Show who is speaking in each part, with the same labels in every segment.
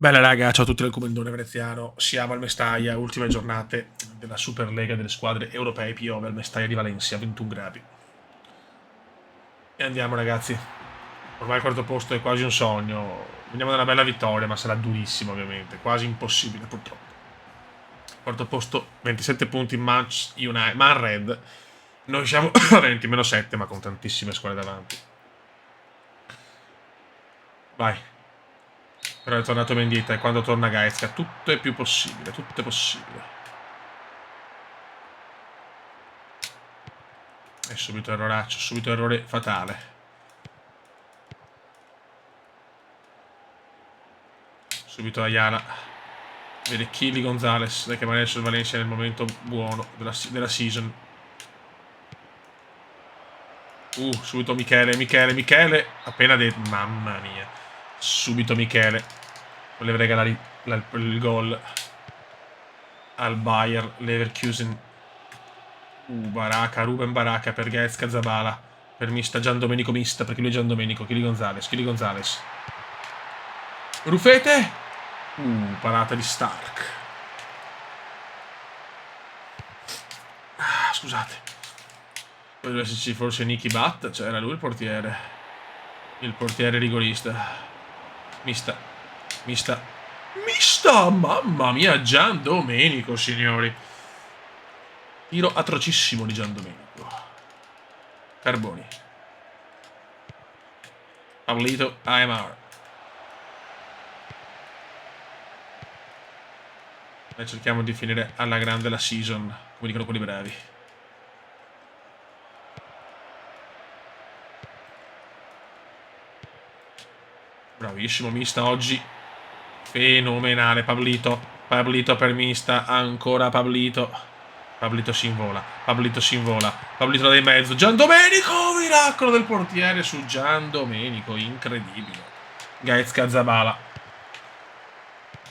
Speaker 1: Bella raga, ciao a tutti dal Comendone Veneziano, siamo al Mestalla, ultime giornate della Superlega delle squadre europee piove al Mestalla di Valencia, 21 gradi. E andiamo ragazzi, ormai il quarto posto è quasi un sogno, veniamo da una bella vittoria ma sarà durissimo ovviamente, quasi impossibile purtroppo. Quarto posto, 27 punti in Man Red, noi siamo a 20 meno 7 ma con tantissime squadre davanti. Vai, però è tornato Mendieta e quando torna Gaizka tutto è più possibile, tutto è possibile. E subito erroraccio, subito errore fatale. Subito Ayala. Vede Kili Gonzalez che magari sul Valencia nel momento buono della season. Subito Michele. Appena detto. Mamma mia. Subito Michele. Voleva regalare il gol al Bayer Leverkusen. Ruben Baraka per Gaez Cazabala. Per Mista Giandomenico Mista, perché lui è Giandomenico. Kili Gonzalez. Rufete. Parata di Stark. Scusate. Potrebbe esserci forse Nicky Butt, cioè era lui il portiere. Il portiere rigorista. Mista. Mamma mia, Giandomenico, signori. Tiro atrocissimo di Giandomenico. Carboni. Pablito AMR. E cerchiamo di finire alla grande la season, come dicono quelli bravi. Bravissimo Mista oggi. Fenomenale Pablito. Pablito per Mista. Ancora Pablito. Pablito si invola. Pablito da in mezzo. Giandomenico. Miracolo del portiere su Giandomenico. Incredibile. Gaez Cazabala.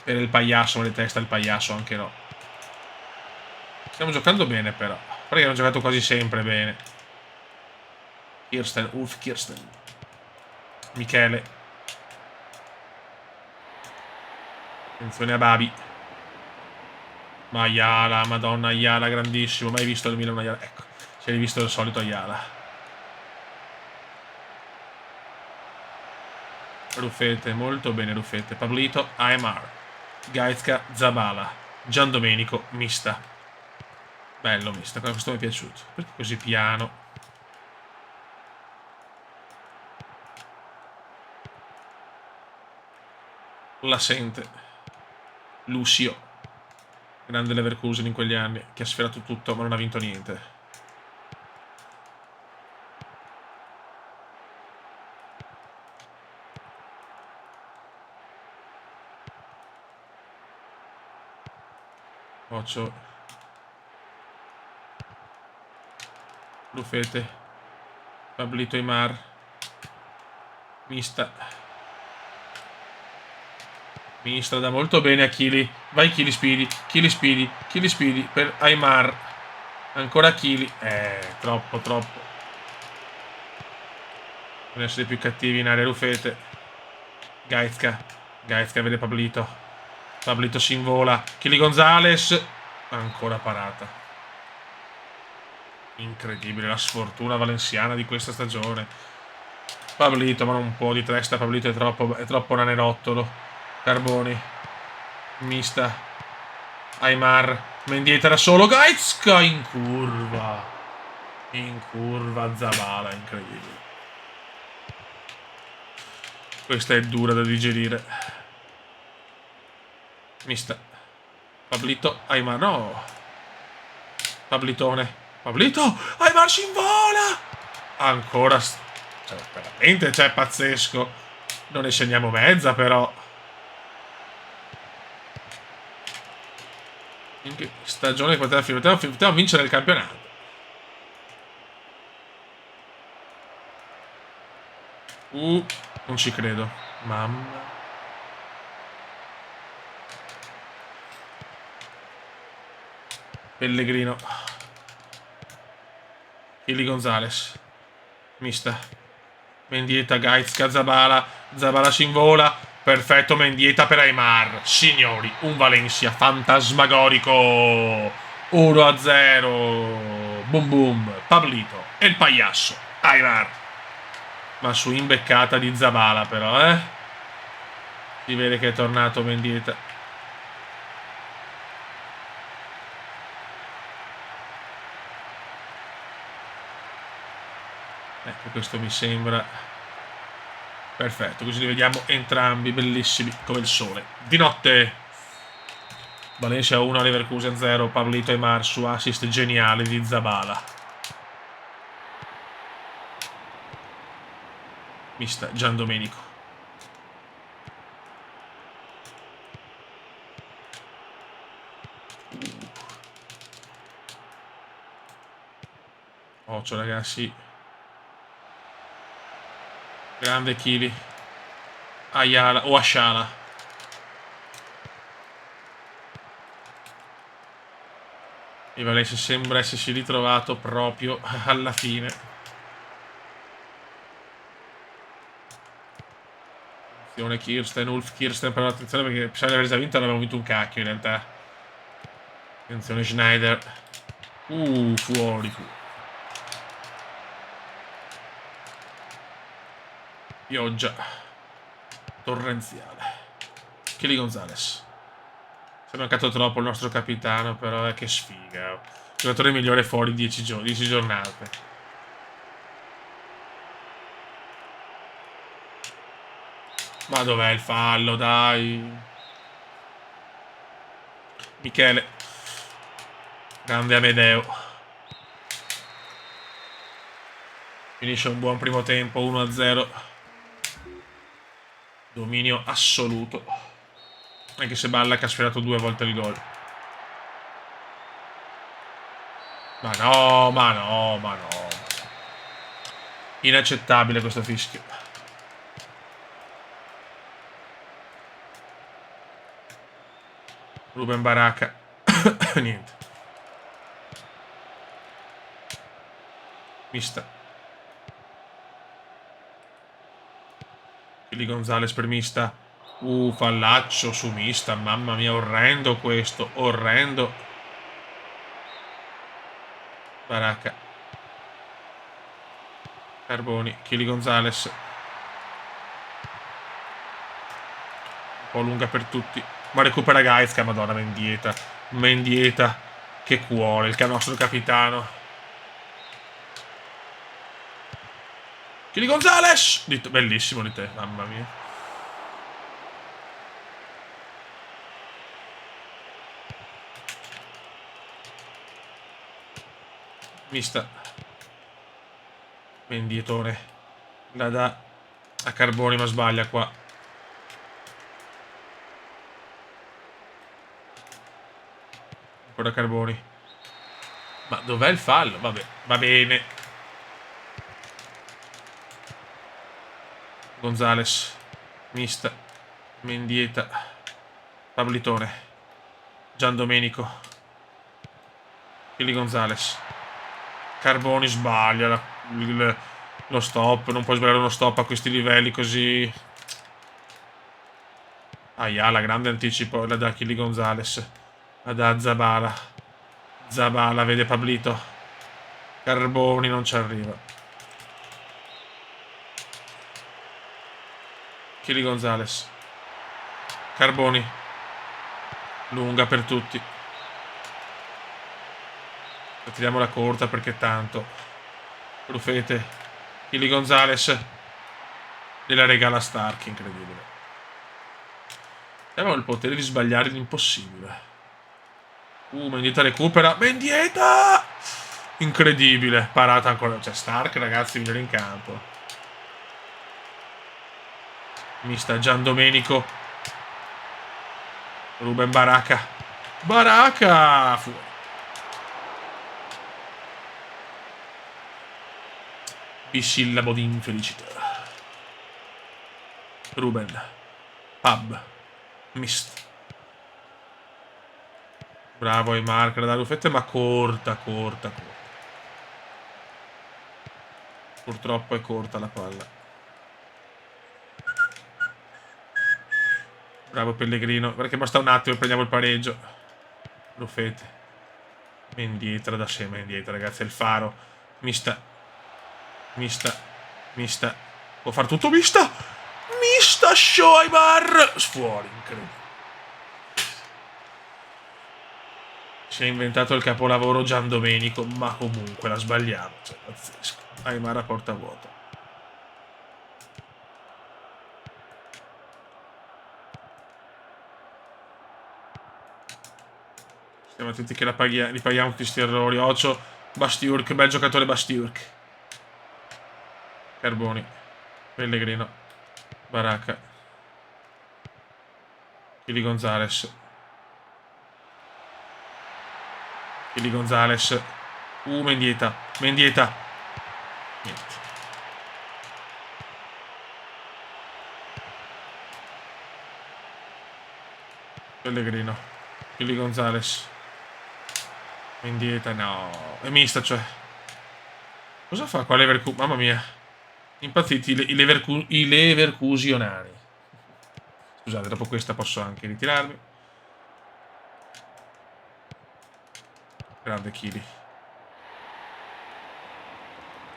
Speaker 1: Per il pagliasso. Le testa il pagliasso anche no. Stiamo giocando bene però. Perché hanno giocato quasi sempre bene. Kirsten. Michele. Attenzione a Babi. Ma Ayala, madonna Ayala, grandissimo. Mai visto il Milan Ayala. Ecco, si è rivisto il solito Ayala. Rufete, molto bene Rufete. Pablito, AMR. Gaizka, Zabala. Giandomenico, Mista. Bello Mista, questo mi è piaciuto. Perché così piano? La sente. Lucio. Grande Leverkusen in quegli anni, che ha sferato tutto ma non ha vinto niente. Occhio. Rufete. Pablito Aimar. Mista da molto bene a Kili. Vai Kili Speedy per Aimar. Ancora Kili. Troppo. Devono essere più cattivi in area Rufete. Gaizka vede Pablito. Pablito si invola. Kili Gonzalez. Ancora parata. Incredibile la sfortuna valenziana di questa stagione. Pablito, ma non un po' di testa. Pablito è troppo nanerottolo. Carboni. Mista. Aimar. Mendieta da solo. Gaizka in curva. Zabala, incredibile. Questa è dura da digerire. Mista. Pablito. Aimar. No. Pablitone. Pablito. Aimar si invola. Ancora. Cioè, veramente, cioè, pazzesco. Non ne scendiamo mezza, però. In che stagione potevamo vincere il campionato. Non ci credo. Mamma. Pellegrino. Kili Gonzalez. Mista. Mendieta, Gaizka, Zabala si invola. Perfetto, Mendieta per Aimar. Signori, un Valencia fantasmagorico. 1-0. Boom boom. Pablito. E il pagliasso. Aimar. Ma su imbeccata di Zabala però, eh. Si vede che è tornato Mendieta. Ecco, questo mi sembra perfetto, così li vediamo entrambi bellissimi come il sole. Di notte Valencia 1, Leverkusen 0, Pablito Aimar su assist geniale di Zabala. Mista Giandomenico. Occhio ragazzi. Grande Chili. Ayala o Asciala. E Valencia sembra essersi ritrovato proprio alla fine. Attenzione Kirsten, Ulf Kirsten, però attenzione perché se avesse vinto avevamo vinto un cacchio in realtà. Attenzione Schneider. Fuori. Pioggia torrenziale. Kelly Gonzalez. Si è mancato troppo il nostro capitano, però che sfiga. Giocatore migliore fuori 10 giornate. Ma dov'è il fallo, dai? Michele. Grande Amedeo. Finisce un buon primo tempo, 1-0. Dominio assoluto. Anche se Ballack ha sfiorato 2 volte il gol. Ma no. Inaccettabile questo fischio. Ruben Baraka. Niente. Mista. Kelly Gonzalez per Mista. Fallaccio su Mista. Mamma mia, orrendo questo. Orrendo. Baraka. Carboni. Kelly Gonzalez. Un po' lunga per tutti. Ma recupera Gaizka. Madonna, Mendieta. Mendieta. Che cuore. Il nostro capitano. Kelly Gonzalez! Bellissimo di te, mamma mia. Mista. Mendietone. La dà a Carboni, ma sbaglia qua. Ancora Carboni. Ma dov'è il fallo? Vabbè, va bene. Gonzalez. Mista. Mendieta. Pablitone. Giandomenico. Kelly Gonzalez. Carboni sbaglia lo stop. Non puoi sbagliare uno stop a questi livelli così. Ayala, grande anticipo. La da Kelly Gonzalez. La da Zabala. Zabala vede Pablito. Carboni non ci arriva. Kelly Gonzalez. Carboni. Lunga per tutti. Tiriamola corta perché tanto. Rufete. Kelly Gonzalez. Gliela regala Stark, incredibile. Abbiamo il potere di sbagliare l'impossibile. Mendieta recupera. Mendieta! Incredibile. Parata ancora. Cioè, Stark, ragazzi, migliore in campo. Mista Giandomenico. Ruben Baraka. Baraka! Fuori. Bisillabo di infelicità. Ruben. Pub. Mist. Bravo Aimar, da Rufette, ma corta. Purtroppo è corta la palla. Bravo Pellegrino, perché basta un attimo e prendiamo il pareggio. Rufete. Indietro da scema, indietro, ragazzi, è il faro. Mista. Mista. Mista. Può far tutto Mista. Mista Shoibar. Fuori, incredibile. Si è inventato il capolavoro Gian Domenico, ma comunque la sbagliamo. Cioè, pazzesco. Aymar a porta vuota. Stiamo attenti che li paghiamo tutti questi errori. Ocio, Bastiurk, bel giocatore Bastiurk. Carboni. Pellegrino. Baracca. Chili Gonzales. Chili Gonzales. Mendieta. Mendieta. Niente. Pellegrino. Chili Gonzales. Mendieta, no. È mista, cioè. Cosa fa qua Leverkusen? Mamma mia. Impazziti i Leverkusenari. Scusate, dopo questa posso anche ritirarmi. Grande Chili.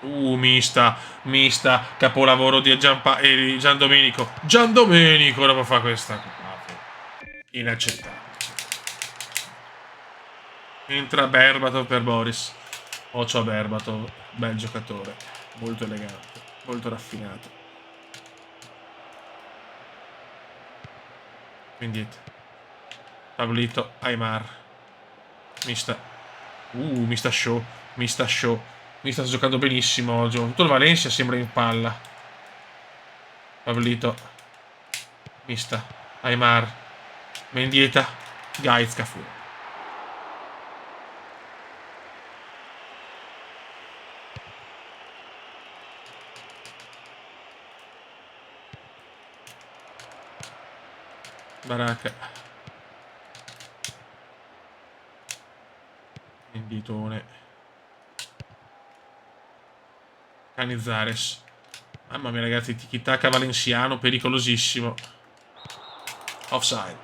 Speaker 1: Mista. Mista. Capolavoro di Gian Domenico. Gian Domenico, ora può fare questa. Inaccettabile. Entra Berbatov per Boris. Ocio Berbatov. Bel giocatore. Molto elegante. Molto raffinato. Indietro. Pablito. Aymar. Mista. Mista Show. Mista Show. Mista sta giocando benissimo oggi. Tutto il Valencia sembra in palla. Pablito. Mista. Aymar. Mendieta. Gaizka fuori. Baracca. Menditone. Canizares. Mamma mia ragazzi, tiki-taka valenziano, pericolosissimo. Offside.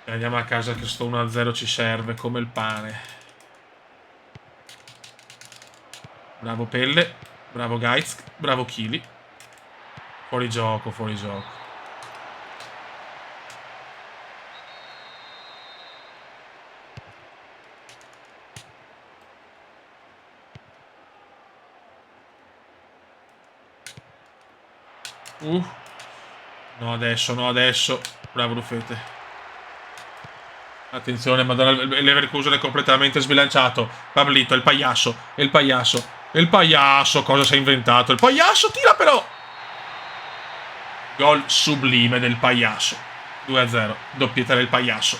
Speaker 1: E andiamo a casa che sto 1-0 ci serve come il pane. Bravo Pelle. Bravo Gaiz. Bravo Chili. Fuori gioco, fuori gioco. No adesso, no adesso. Bravo Rufete. Attenzione, madonna, il Leverkusen è completamente sbilanciato. Pablito, il pagliasso. Il pagliasso. Il pagliasso, cosa si è inventato? Il pagliasso tira però. Gol sublime del pagliasso. 2-0. Doppietta del pagliasso.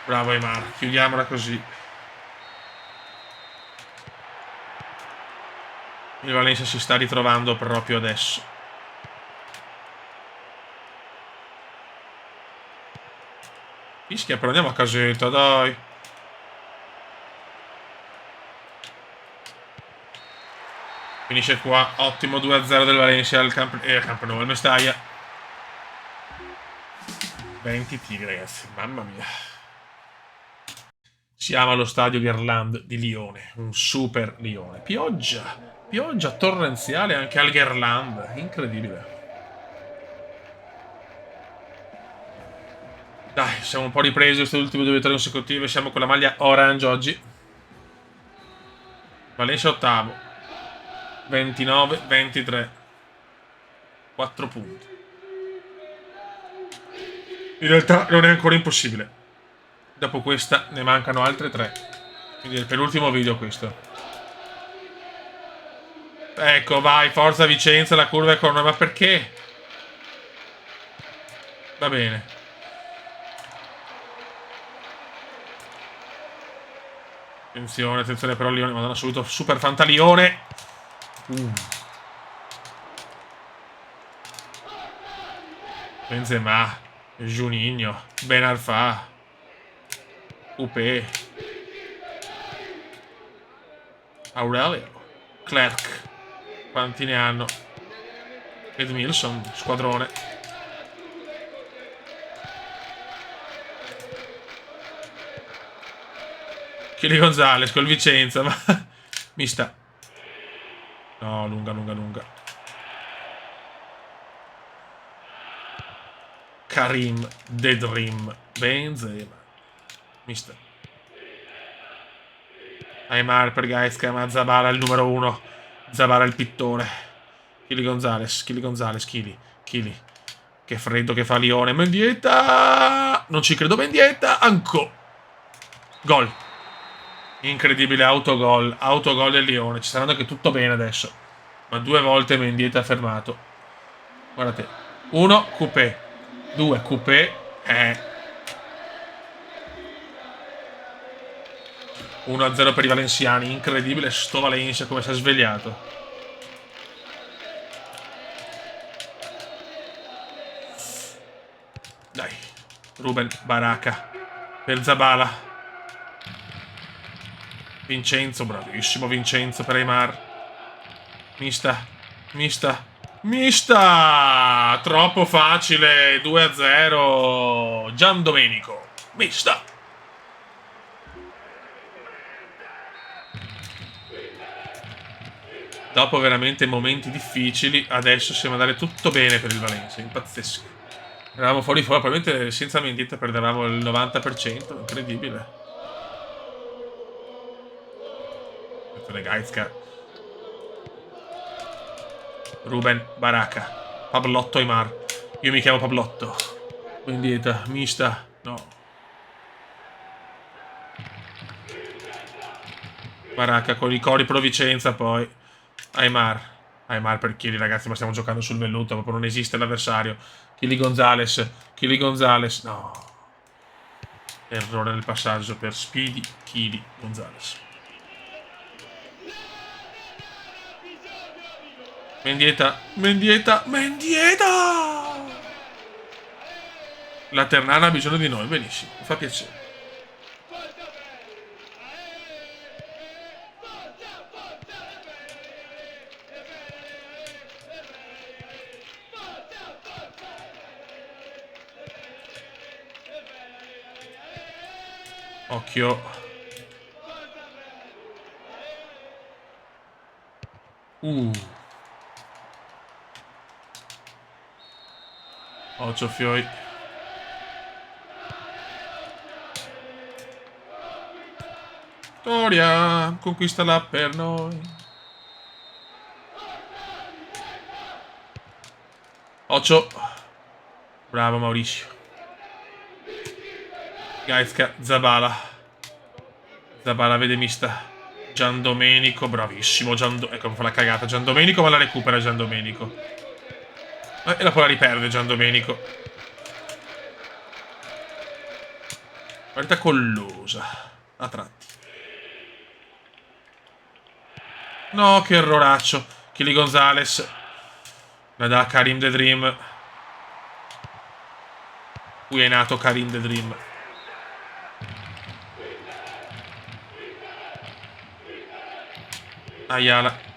Speaker 1: Bravo Aymar. Chiudiamola così. Il Valencia si sta ritrovando proprio adesso. Fischia, però andiamo a casetta, dai. Finisce qua. Ottimo 2-0 del Valencia al Camp Nou, al Mestalla. 20 tiri, ragazzi. Mamma mia. Siamo allo stadio Gerland di Lione. Un super Lione. Pioggia. Pioggia torrenziale anche al Gerland. Incredibile. Dai, siamo un po' ripresi queste ultime 2 vittorie consecutive. Siamo con la maglia orange oggi. Valencia ottavo. 29-23. 4 punti. In realtà non è ancora impossibile. Dopo questa ne mancano altre 3. Quindi è il penultimo video questo. Ecco, vai, forza Vicenza, la curva è con noi. Ma perché? Va bene. Attenzione, attenzione però Lione. Madonna, subito super fantalione. Benzema. Juninho. Ben Arfa. Upé. Aurelio. Clerc. Quanti ne hanno? Edmilson, squadrone. Chili Gonzalez col Vicenza, ma mista. No, lunga, lunga, lunga. Karim, The Dream, Benzema. Mista. Aymar per Gaizka, ma Zabala il numero 1. Zabala il pittore. Chili Gonzalez, Chili. Che freddo che fa Lione. Mendieta! Non ci credo, Mendieta! Anco! Gol. Incredibile autogol. Autogol del Lione. Ci sta andando anche tutto bene adesso. Ma 2 volte Mendieta fermato. Guardate. 1, Coupé. 2, Coupé. 1-0 per i valenziani. Incredibile sto Valencia come si è svegliato. Dai. Ruben Baraka. Per Zabala. Vincenzo, bravissimo Vincenzo per Aymar. Mista. Troppo facile. 2-0. Giandomenico. Mista. Dopo veramente momenti difficili, adesso sembra andare tutto bene per il Valencia. Pazzesco. Eravamo fuori, probabilmente senza Mendieta perdevamo il 90%. Incredibile. Gaizka. Ruben Baraka. Pablotto Aymar. Io mi chiamo Pablotto. Mendieta. Mista. No. Baraka con i cori pro Vicenza poi. Aymar per Chili, ragazzi, ma stiamo giocando sul velluto, proprio non esiste l'avversario. Chili Gonzalez. No. Errore nel passaggio per Speedy Chili Gonzalez. Mendieta! La Ternana ha bisogno di noi, benissimo, mi fa piacere. Occhio. Occhio Fioi. Storia, conquistala per noi. Occhio. Bravo Mauricio. Gaizka, Zabala vede mista. Giandomenico, bravissimo. Ecco, fa la cagata. Giandomenico, ma la recupera Giandomenico. E la poi la riperde Giandomenico. Partita collosa. A tratti. No, che erroraccio. Chili Gonzalez. La dà Karim The Dream. Qui è nato Karim The Dream. Ayala.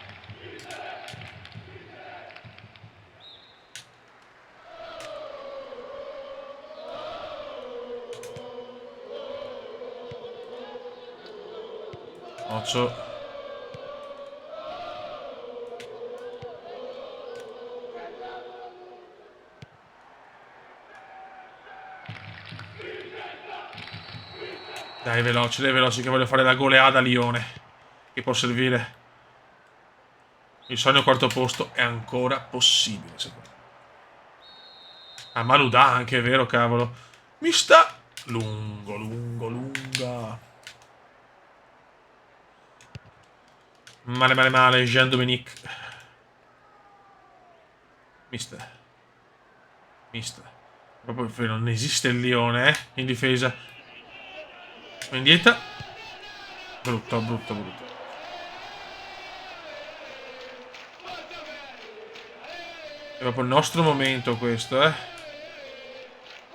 Speaker 1: Occhio. Dai, veloci che voglio fare la goleada a Lione. Che può servire. Il sogno quarto posto è ancora possibile, secondo me. Ah, Maludà anche, è vero, cavolo. Mista. Lunga. Male. Jean-Dominique. Mista. Proprio non esiste il Lione, in difesa. Mendieta. Brutto. È proprio il nostro momento questo,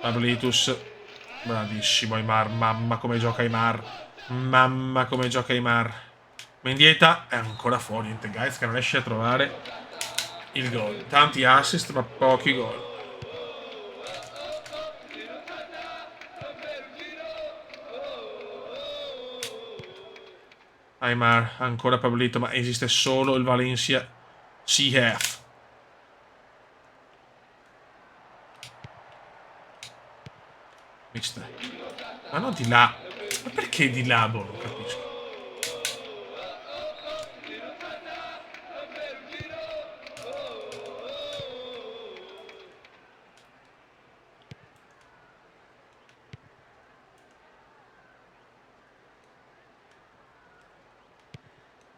Speaker 1: Pablitus. Bravissimo Aymar. Mamma come gioca Aymar. Mendieta è ancora fuori. Niente, guys, che non riesce a trovare il gol. Tanti assist, ma pochi gol. Aymar, ancora Pablito, ma esiste solo il Valencia CF. Mister. Ma non di là. Ma perché di là, boh, non capisco.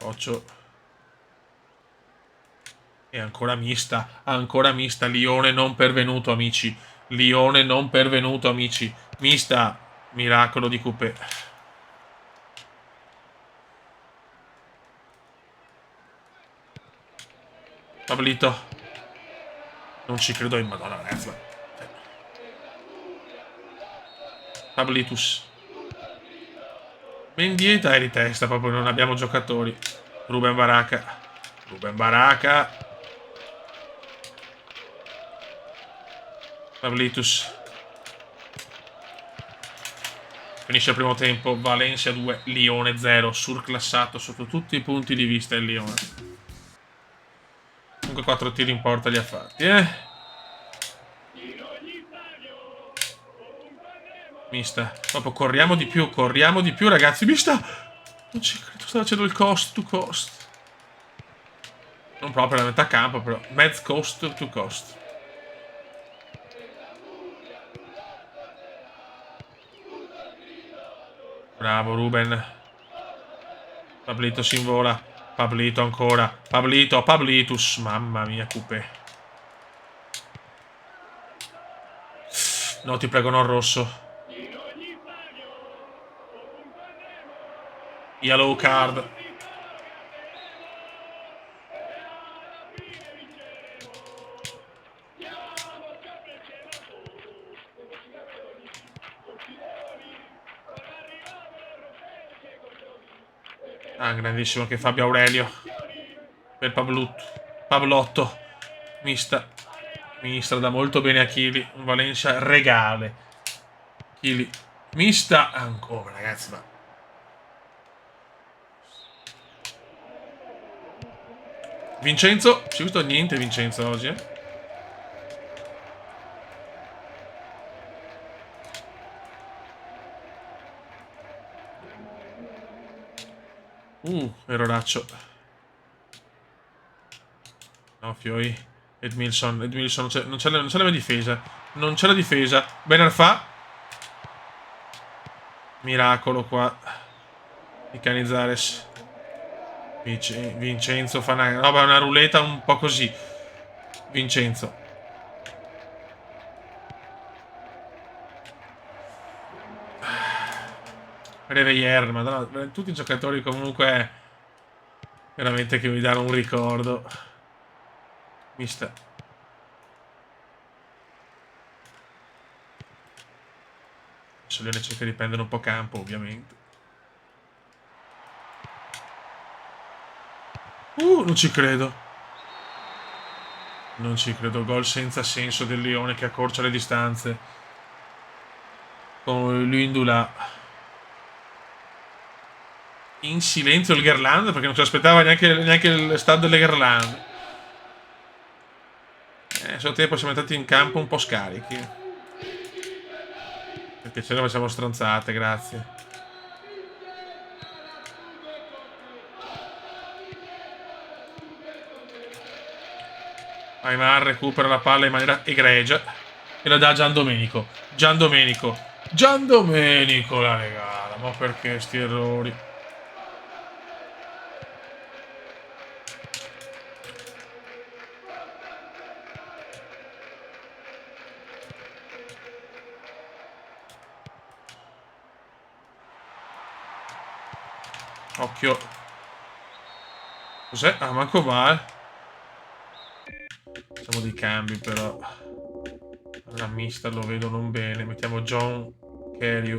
Speaker 1: Occhio. E ancora mista, Lione non pervenuto, amici. Lione non pervenuto, amici. Mista, miracolo di Coupé. Pablito. Non ci credo in Madonna, ragazzi. Pablitus. Mendieta è di testa, proprio non abbiamo giocatori. Ruben Baraka. Ruben Baraka. Pablitus. Finisce il primo tempo. Valencia 2, Lione 0. Surclassato sotto tutti i punti di vista il Lione. Comunque 4 tiri in porta li ha fatti, Mista. Proprio corriamo di più, ragazzi. Mista! Non ci credo, sta facendo il cost to cost. Non proprio la metà campo, però. Mezz cost to cost. Bravo, Ruben. Pablito si invola. Pablito ancora. Pablito, Pablitus. Mamma mia, Coupé. No, ti prego, non rosso. Yellow card. Ah, grandissimo che Fabio Aurelio. Per Pablotto. Mista. Mista da molto bene a Chili. Un Valencia regale. Chili. Mista ancora, ragazzi, ma... Vincenzo. Si è visto niente Vincenzo oggi, erroraccio. No, Fioi. Edmilson, non c'è la mia difesa. Non c'è la difesa. Ben Arfa. Miracolo qua. Di Canizares. Vincenzo fa una roba, una ruleta un po' così. Vincenzo. Reveiller, madonna, tutti i giocatori comunque veramente che mi danno un ricordo. Mister. Solione cerca di prendere un po' campo, ovviamente. Non ci credo. Non ci credo. Gol senza senso del Lione che accorcia le distanze. Con l'Indula. In silenzio il Gerland, perché non si aspettava neanche il stadio delle Gerland. Nel suo tempo siamo entrati in campo un po' scarichi. Perché ce ne facciamo stronzate, grazie. Aymar recupera la palla in maniera egregia e la dà a Giandomenico. Giandomenico la regala. Ma perché sti errori? Occhio. Cos'è? Ah, manco va, Facciamo dei cambi, però. La mista lo vedo non bene. Mettiamo John Kerry.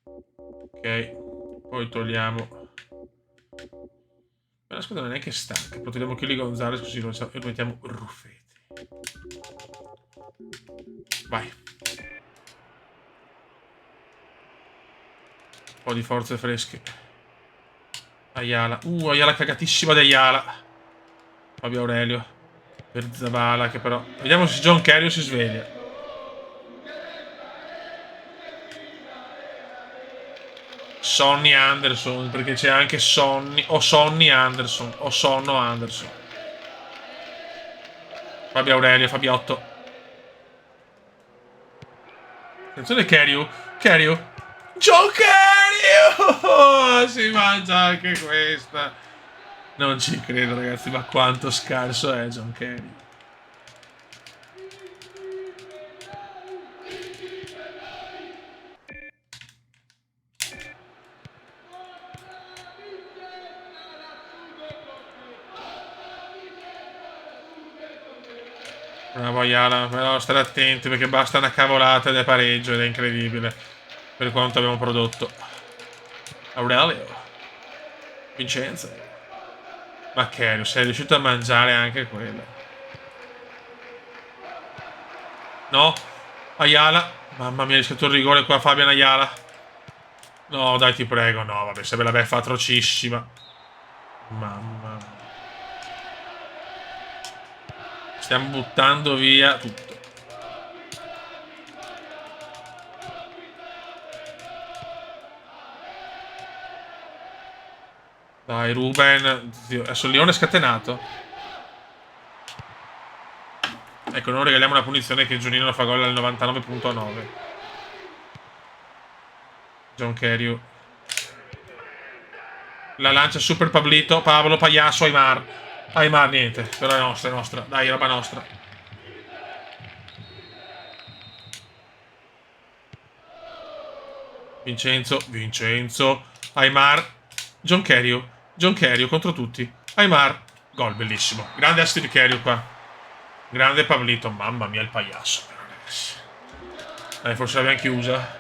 Speaker 1: Ok. Poi togliamo. la squadra non è che stanca. Proteggiamo Chili Gonzalez così lo mettiamo Ruffetti. Vai. Un po' di forze fresche. Ayala. Ayala cagatissima di Ayala. Fabio Aurelio. Per Zabala che però... Vediamo se John Cario si sveglia. Sonny Anderson, perché c'è anche Sonny... O Sonny Anderson. O Sonno Anderson. Fabio Aurelio, Fabiotto. Attenzione Cario. Cario. John Cario! Si mangia anche questa. Non ci credo, ragazzi, ma quanto scarso è John Cario. Bravo Ayala, però stare attenti perché basta una cavolata ed è pareggio ed è incredibile per quanto abbiamo prodotto. Aurelio. Vincenzo. Ma Cario, sei riuscito a mangiare anche quella. No? Ayala. Mamma mia, è rischiato il rigore qua Fabian Ayala. No, dai, ti prego. No, vabbè, sarebbe la beffa atrocissima. Mamma mia. Stiamo buttando via tutto. Dai, Ruben. Zio, adesso il leone è scatenato. Ecco, non regaliamo una punizione che Giunino non fa gol al 99.9. John Cario. La lancia super Pablito. Pablo, Pagliasso, Aymar. Aymar, niente. Però è nostra, è nostra. Dai, roba nostra. Vincenzo. Aymar. John Cario contro tutti. Aymar. Gol, bellissimo. Grande assist di Cario qua. Grande Pablito. Mamma mia, il Pagliasso. Dai, forse l'abbiamo chiusa.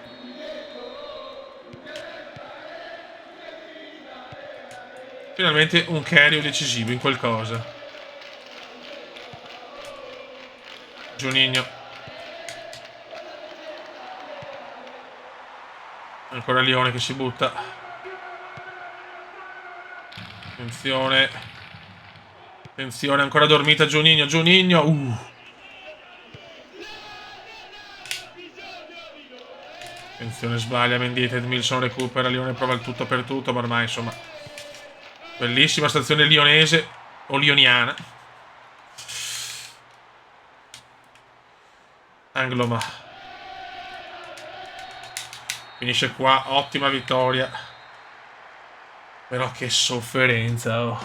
Speaker 1: Finalmente un Cario decisivo in qualcosa. Juninho. Ancora Lione che si butta. Attenzione. Attenzione, ancora dormita Juninho. Attenzione, sbaglia Mendieta. Edmilson recupera. Lione prova il tutto per tutto. Ma ormai, insomma... Bellissima stazione lionese. O lioniana. Angloma. Finisce qua. Ottima vittoria. Però che sofferenza, oh.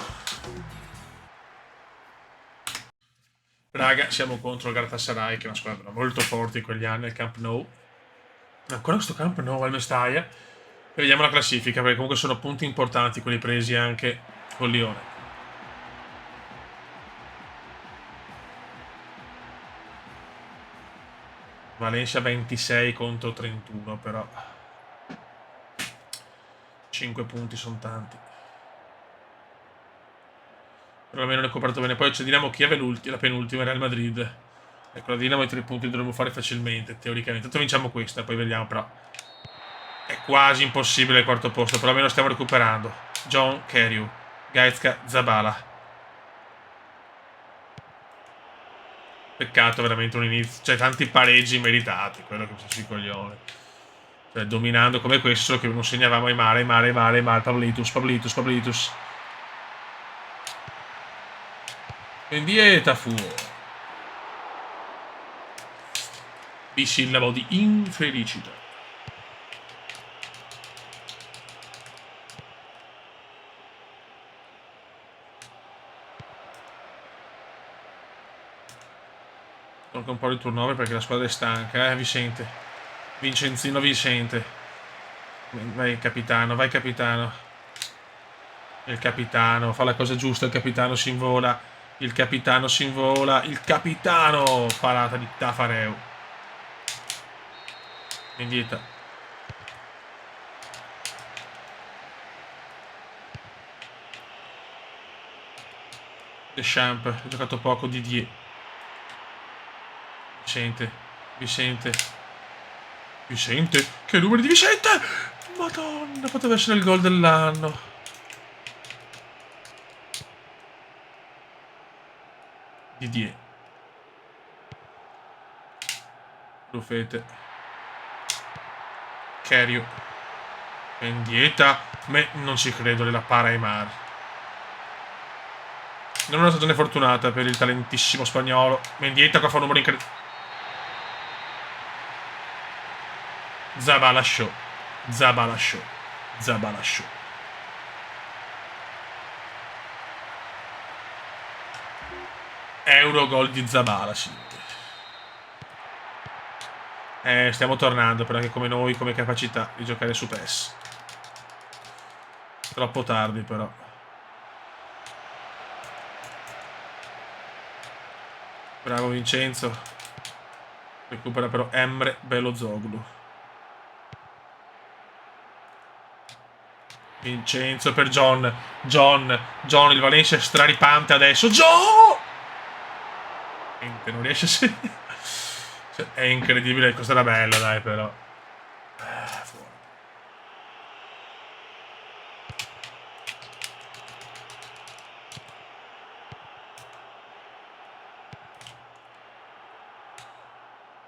Speaker 1: Raga, siamo contro il Galatasaray, che è una squadra molto forte in quegli anni, al Camp Nou. Ancora questo Camp Nou al Mestalla. E vediamo la classifica, perché comunque sono punti importanti quelli presi anche con Lione. Valencia 26 contro 31, però 5 punti sono tanti. Però almeno ne ho coperto bene. Poi c'è Dinamo Kiev e la penultima Real Madrid. Ecco, la Dinamo i 3 punti dovremmo fare facilmente, teoricamente. Tanto vinciamo questa, poi vediamo, però è quasi impossibile il quarto posto, però almeno stiamo recuperando. John Cario, Gaizka Zabala. Peccato veramente un inizio, cioè tanti pareggi meritati, quello che mi sui coglioni. Cioè dominando come questo, solo che non segnavamo Aymar, Pablitus. Mendieta fu. Bisillabo di infelicità. Tolgo un po' di turnover perché la squadra è stanca, Vicente. Vincenzino Vicente. Vai capitano. Il capitano fa la cosa giusta, il capitano si invola. Il capitano parata di Tafareu. Indietro. Deschamps, ha giocato poco. Didier. Vicente. Vicente. Vicente. Che numeri di Vicente! Madonna, poteva essere il gol dell'anno. Didier. Rufete. Kerio. Mendieta. Non ci credo, la para Aimar. Non è una stagione fortunata per il talentissimo spagnolo. Mendieta qua fa un numero incredibile. Zabala Show. Zabala Show. Zabala Show. Euro gol di Zabala, signori. Stiamo tornando, però anche come noi, come capacità di giocare su PES. Troppo tardi, però. Bravo Vincenzo. Recupera però Emre Belozoglu. Vincenzo per John. John, il Valencia è straripante adesso. John! Niente, non riesce a segnare. Cioè, è incredibile. Questo era bello, dai, però. Fuori.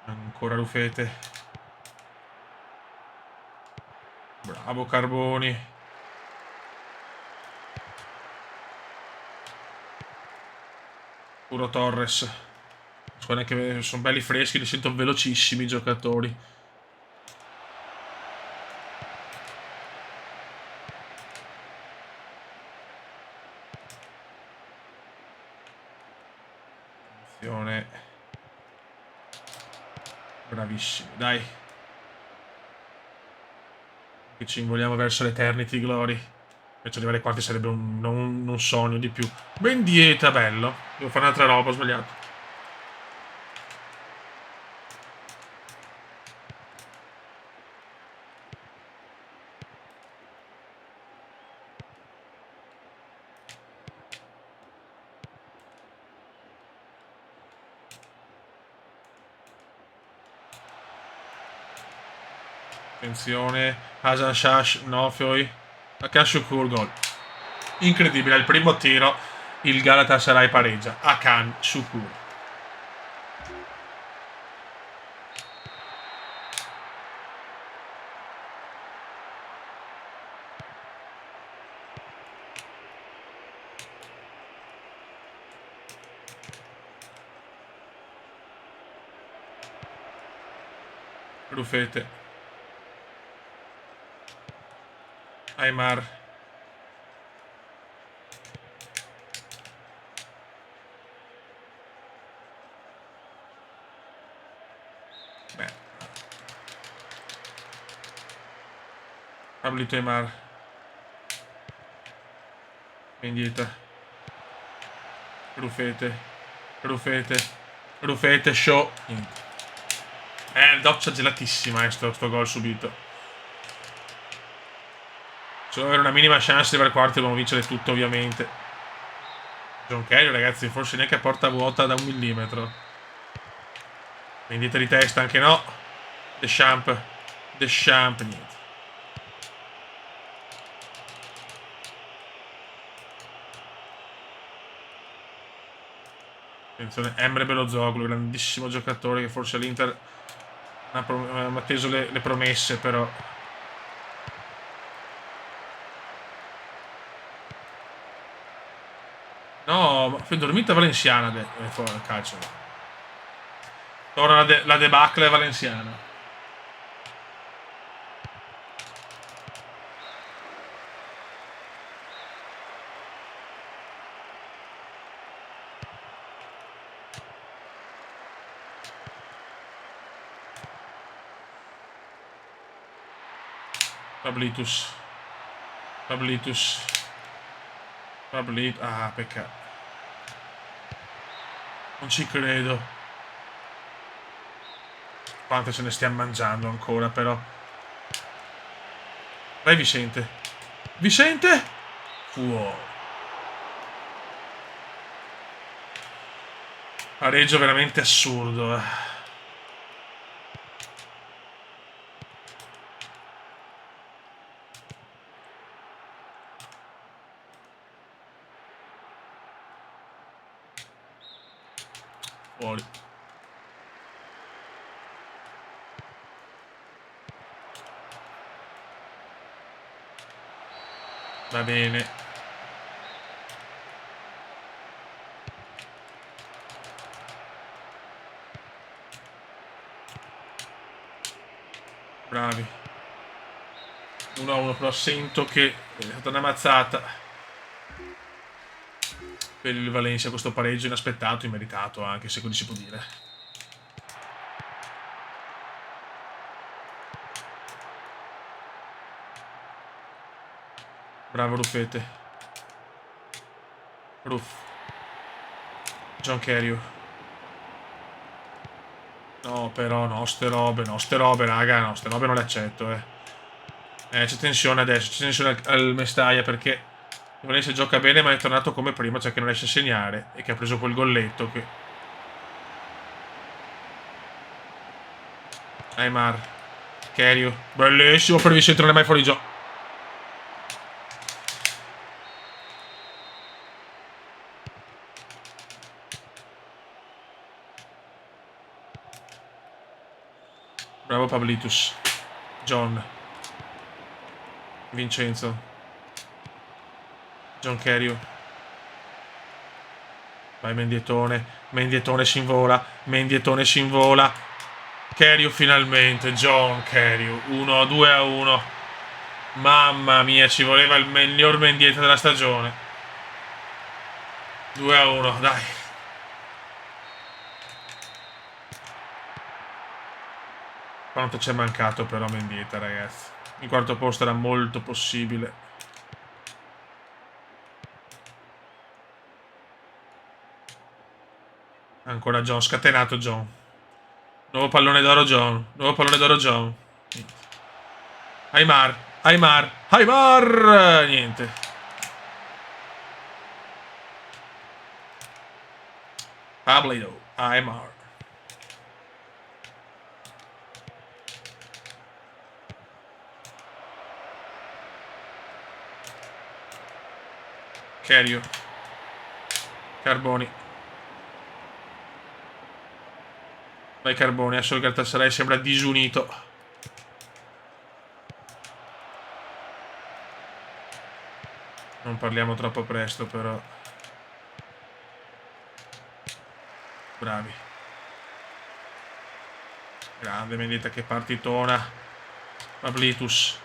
Speaker 1: Ancora Rufete. Bravo Carboni. Puro Torres. Guarda che sono belli freschi, li sento velocissimi i giocatori. Attenzione. Bravissimi, dai. Che ci invogliamo verso l'Eternity Glory. Invece arrivare ai quarti sarebbe un sogno di più. Ben dieta, bello. Devo fare un'altra roba, ho sbagliato. Attenzione. Hasan Shash, Nofoi. Akan gol. Incredibile, al primo tiro il Galatasaray pareggia. Akan Şükür. Rufete. Aimar. Beh. Pablito Aimar. Mendieta. Rufete. Rufete. Rufete, show. Niente. Doccia gelatissima, sto gol subito. Se avere una minima chance di arrivare quarti dobbiamo vincere tutto, ovviamente. John Kerry, ragazzi, forse neanche a porta vuota da 1 millimetro. Vendita di testa, anche no. Deschamps, niente. Attenzione, Emre Belozoglu, grandissimo giocatore che forse l'Inter ha atteso le promesse, però. No, ma è dormita Valenciana fuori dal calcio. Torna la debacle valenziana. Pablitus. Ah, peccato. Non ci credo. Quante se ne stiamo mangiando ancora, però. Vai Vicente. Vicente? Fuori. Pareggio veramente assurdo. Fuori. Va bene. Bravi. 1-1, però sento che è stata una mazzata per il Valencia questo pareggio inaspettato, immeritato anche, se così si può dire. Bravo Ruffete. Ruff. John Carreyrou. No, però, no, ste robe, raga, no, ste robe non le accetto, c'è tensione adesso, c'è tensione al Mestalla perché il Valencia gioca bene ma è tornato come prima, cioè che non riesce a segnare e che ha preso quel golletto che... Aymar. Carreyrou. Bellissimo per Vicente, non è mai fuori gioco. Bravo Pablitus. John. Vincenzo. John Carreyrou. Vai Mendietone. Mendietone si invola. Mendietone si invola. Carreyrou finalmente. John Carreyrou. 2-1. Mamma mia, ci voleva il miglior Mendieta della stagione. 2-1, dai. Quanto ci è mancato però Mendieta, ragazzi. Il quarto posto era molto possibile. Ancora John, scatenato John. Nuovo pallone d'oro John. Nuovo pallone d'oro John. Aymar. Aymar. Aymar. Niente. Pablito. Aymar. Carreyrou. Carboni. Vai Carboni, adesso il Galatasaray sembra disunito. Non parliamo troppo presto però. Bravi. Grande Mendieta, che partitona. Pablitus.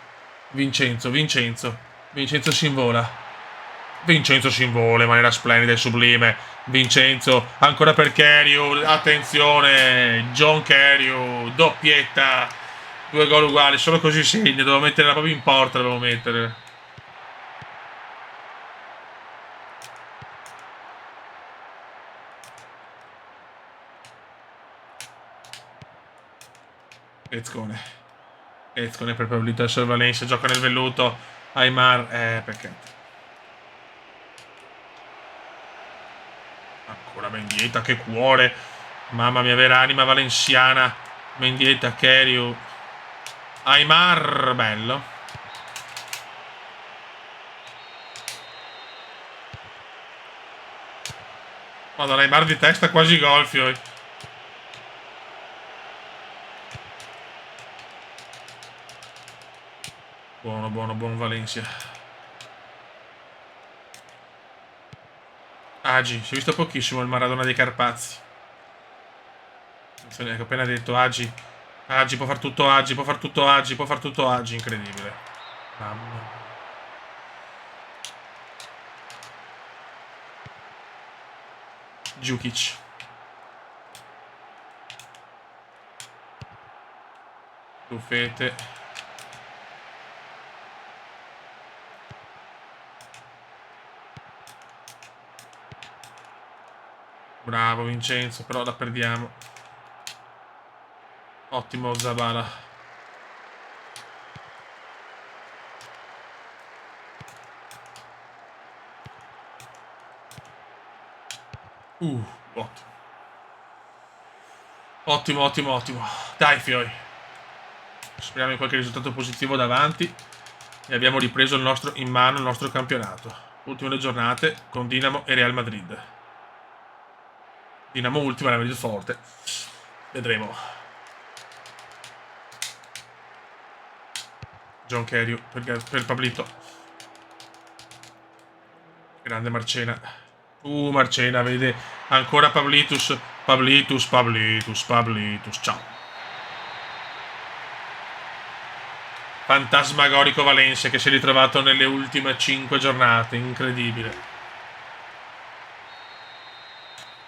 Speaker 1: Vincenzo, Vincenzo. Vincenzo si invola. Vincenzo si invola in maniera splendida e sublime. Vincenzo, ancora per Carreyrou. Attenzione, John Carreyrou, doppietta. 2 gol uguali, solo così segna. Devo metterla proprio in porta, devo mettere. Ezcone. Ezcone per Pablito adesso il Valencia, gioca nel velluto. Aymar, perché? Ancora Mendieta, che cuore. Mamma mia, vera anima valenziana. Mendieta, Carreyrou. Aymar, bello. Madonna, Aymar di testa quasi golfio. Buono, buono, buon Valencia. Agi, si è visto pochissimo il Maradona dei Carpazi. Attenzione, ho appena detto Agi. Agi, può far tutto Agi, può far tutto Agi, può far tutto Agi, incredibile. Mamma mia. Djukic. Buffete. Bravo Vincenzo, però la perdiamo. Ottimo Zabala. Ottimo. Ottimo, ottimo, ottimo. Dai, fioi. Speriamo in qualche risultato positivo davanti. E abbiamo ripreso in mano il nostro campionato. Ultime le giornate con Dinamo e Real Madrid. Dinamo ultima, Real Madrid forte. Vedremo. John Carreyrou per Pablito. Grande Marcena. Marcena, vede. Ancora Pablitus. Pablitus, Pablitus, Pablitus. Ciao. Fantasmagorico Valencia che si è ritrovato nelle ultime 5 giornate. Incredibile.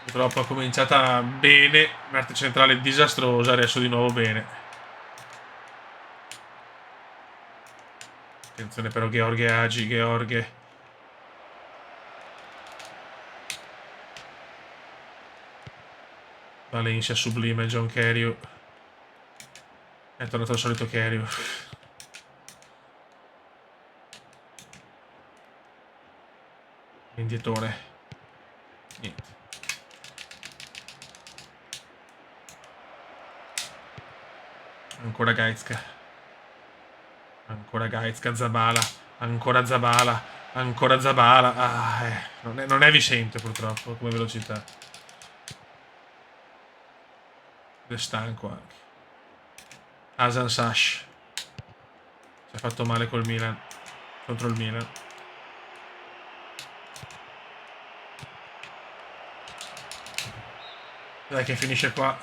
Speaker 1: Purtroppo è cominciata bene. Parte centrale disastrosa. Adesso di nuovo bene. Attenzione però Gheorghe Agi. Gheorghe. Valencia sublime. John Carreyrou. È tornato al solito Carreyrou. Indietone. Niente. Ancora Gaizka. Ancora Gaizka. Zabala. Ancora Zabala. Ancora Zabala. Non è Vicente purtroppo come velocità. Ed è stanco anche. Hasan Sash. Si è fatto male col Milan. Contro il Milan. Dai che finisce qua.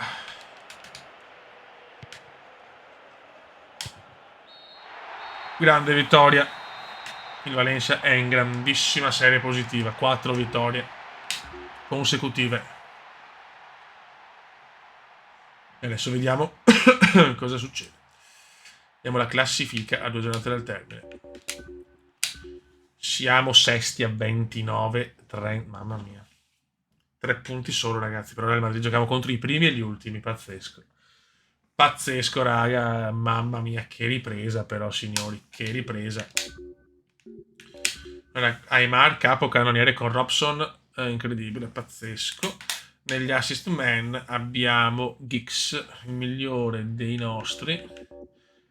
Speaker 1: Grande vittoria. Il Valencia è in grandissima serie positiva. 4 vittorie consecutive. E adesso vediamo cosa succede. Vediamo la classifica a 2 giornate dal termine. Siamo sesti a 29. Mamma mia. 3 punti solo, ragazzi. Però Real Madrid giochiamo contro i primi e gli ultimi. Pazzesco. Pazzesco, raga. Mamma mia, che ripresa, però, signori. Che ripresa. Aimar, capocannoniere con Robson. Incredibile, pazzesco. Negli assist man abbiamo Giggs, il migliore dei nostri.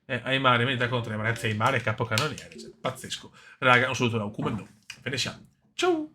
Speaker 1: Aimar in metà contro ragazzi, Aimar è capocannoniere. Cioè, pazzesco. Raga, un saluto da Ucumendo. Ve ne siamo. Ciao!